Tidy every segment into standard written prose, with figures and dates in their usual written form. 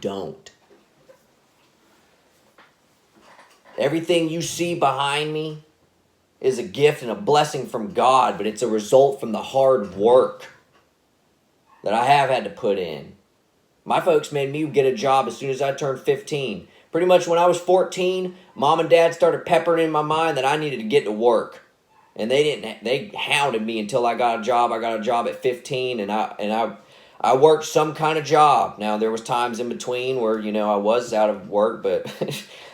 don't. Everything you see behind me is a gift and a blessing from God, but it's a result from the hard work that I have had to put in. My folks made me get a job as soon as I turned 15. Pretty much when I was 14, Mom and Dad started peppering in my mind that I needed to get to work. And they hounded me until I got a job. I got a job at 15, and I worked some kind of job. Now, there was times in between where, I was out of work, but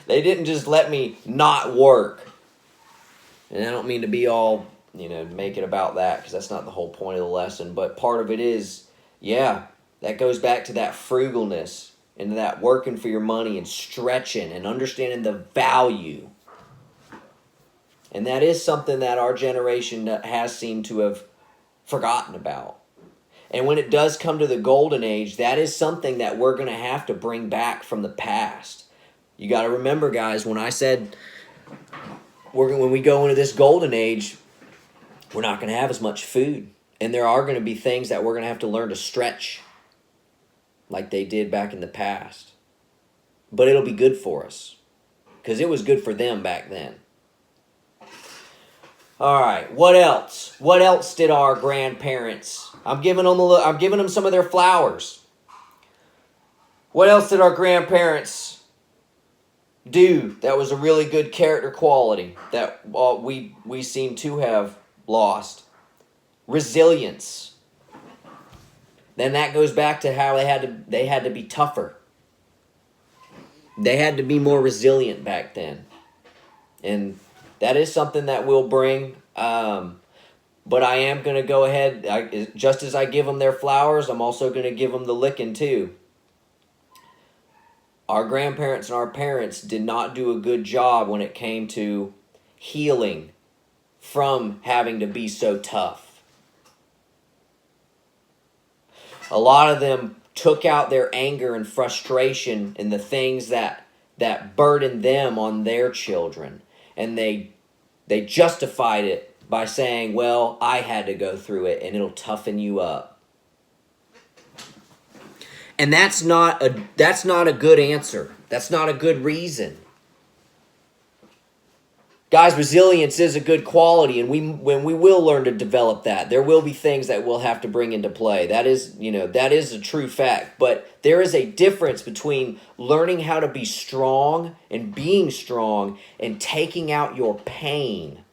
they didn't just let me not work. And I don't mean to be all, make it about that, because that's not the whole point of the lesson. But part of it is, that goes back to that frugalness and that working for your money and stretching and understanding the value. And that is something that our generation has seemed to have forgotten about. And when it does come to the golden age, that is something that we're going to have to bring back from the past. You got to remember, guys, when I said when we go into this golden age, we're not going to have as much food. And there are going to be things that we're going to have to learn to stretch like they did back in the past. But it'll be good for us, because it was good for them back then. All right, what else? What else did our grandparents? I'm giving them some of their flowers. What else did our grandparents do that was a really good character quality that we seem to have lost? Resilience. Then that goes back to how they had to be tougher. They had to be more resilient back then. And that is something that we'll bring. But I am going to go ahead, just as I give them their flowers, I'm also going to give them the licking too. Our grandparents and our parents did not do a good job when it came to healing from having to be so tough. A lot of them took out their anger and frustration in the things that burdened them on their children. And they justified it by saying, well, I had to go through it and it'll toughen you up. And that's not a good answer. That's not a good reason. Guys, resilience is a good quality, and when we will learn to develop that, there will be things that we'll have to bring into play. That is a true fact. But there is a difference between learning how to be strong and being strong and taking out your pain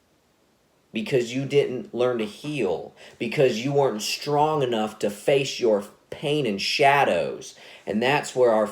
because you didn't learn to heal, because you weren't strong enough to face your pain and shadows. And that's where our